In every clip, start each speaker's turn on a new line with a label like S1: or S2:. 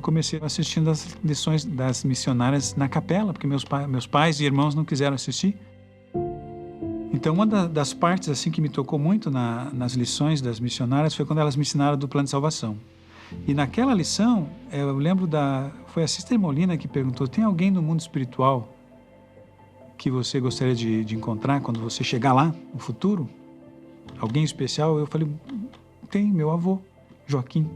S1: comecei assistindo as lições das missionárias na capela, porque meus pais e irmãos não quiseram assistir. Então, uma das partes assim que me tocou muito nas lições das missionárias foi quando elas me ensinaram do plano de salvação. E naquela lição, eu lembro foi a Sister Molina que perguntou: tem alguém no mundo espiritual que você gostaria de encontrar quando você chegar lá, no futuro? Alguém especial? Eu falei: tem, meu avô, Joaquim.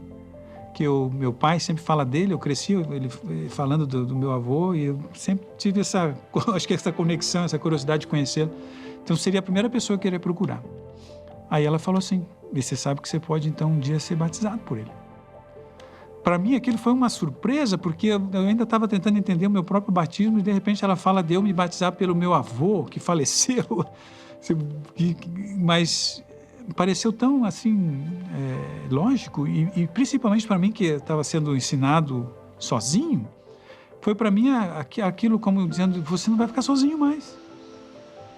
S1: Que meu pai sempre fala dele, eu cresci ele falando do meu avô, e eu sempre tive acho que essa conexão, essa curiosidade de conhecê-lo. Então, seria a primeira pessoa que eu iria procurar. Aí ela falou assim: e você sabe que você pode, então, um dia ser batizado por ele. Para mim, aquilo foi uma surpresa, porque eu ainda estava tentando entender o meu próprio batismo, e de repente ela fala de eu me batizar pelo meu avô, que faleceu. Mas pareceu tão, assim, lógico, e principalmente para mim, que estava sendo ensinado sozinho, foi para mim aquilo como dizendo: você não vai ficar sozinho mais.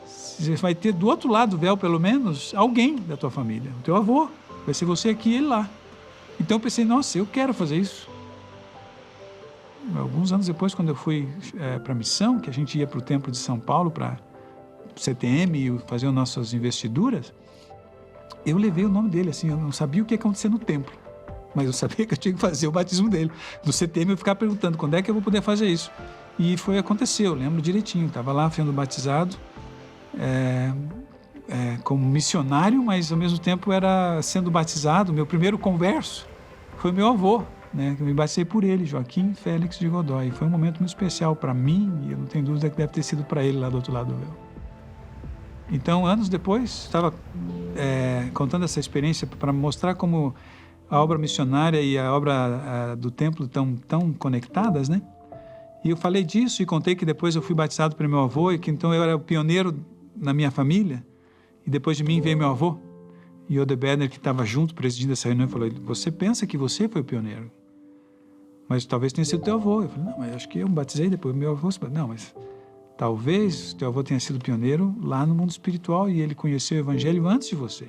S1: Você vai ter do outro lado do véu, pelo menos, alguém da tua família. O teu avô, vai ser você aqui e ele lá. Então eu pensei: nossa, eu quero fazer isso. Alguns anos depois, quando eu fui para a missão, que a gente ia para o Templo de São Paulo, para o CTM, e fazer as nossas investiduras, eu levei o nome dele, assim, eu não sabia o que ia acontecer no templo, mas eu sabia que eu tinha que fazer o batismo dele. No CTM eu ficava perguntando: quando é que eu vou poder fazer isso? E aconteceu, eu lembro direitinho, estava lá sendo batizado, como missionário, mas ao mesmo tempo era sendo batizado. Meu primeiro converso foi meu avô, né? Eu me batizei por ele, Joaquim Félix de Godoy. Foi um momento muito especial para mim, e eu não tenho dúvida que deve ter sido para ele lá do outro lado do véu. Então, anos depois, estava contando essa experiência para mostrar como a obra missionária e a obra do templo estão tão conectadas, né? E eu falei disso e contei que depois eu fui batizado pelo meu avô, e que então eu era o pioneiro na minha família, e depois de mim veio meu avô. E o Bedner, que estava junto, presidindo essa reunião, falou: você pensa que você foi o pioneiro, mas talvez tenha sido teu avô. Eu falei: não, mas acho que eu me batizei depois, meu avô. Não, mas talvez teu avô tenha sido pioneiro lá no mundo espiritual, e ele conheceu o evangelho antes de você.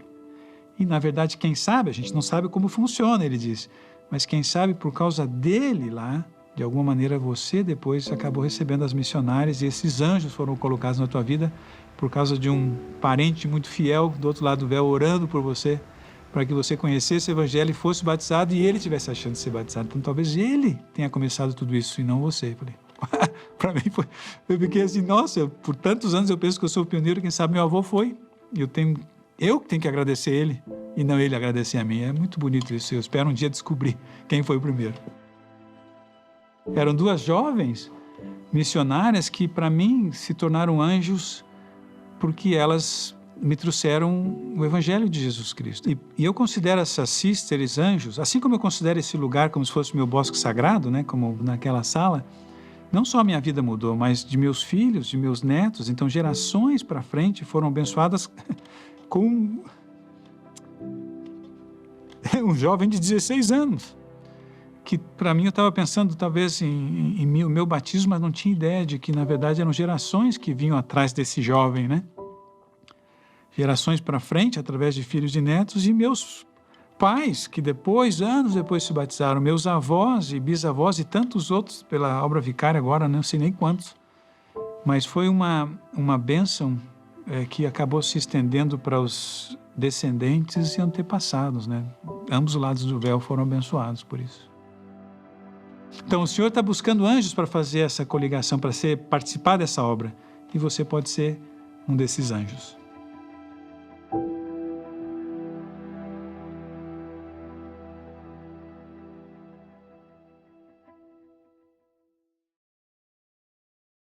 S1: E, na verdade, quem sabe, a gente não sabe como funciona, ele diz, mas quem sabe por causa dele lá, de alguma maneira você depois acabou recebendo as missionárias, e esses anjos foram colocados na tua vida por causa de um parente muito fiel do outro lado do véu, orando por você, para que você conhecesse o evangelho e fosse batizado, e ele tivesse a chance de ser batizado. Então, talvez ele tenha começado tudo isso e não você. Eu falei, para mim eu fiquei assim: nossa, por tantos anos eu penso que eu sou o pioneiro, quem sabe meu avô foi, e eu que tenho que agradecer ele, e não ele agradecer a mim. É muito bonito isso, eu espero um dia descobrir quem foi o primeiro. Eram duas jovens missionárias que, para mim, se tornaram anjos, porque elas me trouxeram o evangelho de Jesus Cristo. E eu considero essas sisters anjos, assim como eu considero esse lugar como se fosse meu bosque sagrado, né, como naquela sala. Não só a minha vida mudou, mas de meus filhos, de meus netos. Então, gerações para frente foram abençoadas com um jovem de 16 anos, que para mim eu estava pensando talvez em o meu batismo, mas não tinha ideia de que, na verdade, eram gerações que vinham atrás desse jovem, né? Gerações para frente, através de filhos e netos, e meus pais, que anos depois se batizaram, meus avós e bisavós e tantos outros pela obra vicária agora, não sei nem quantos. Mas foi uma bênção que acabou se estendendo para os descendentes e antepassados, né? Ambos os lados do véu foram abençoados por isso. Então, o Senhor está buscando anjos para fazer essa coligação, para participar dessa obra, e você pode ser um desses anjos.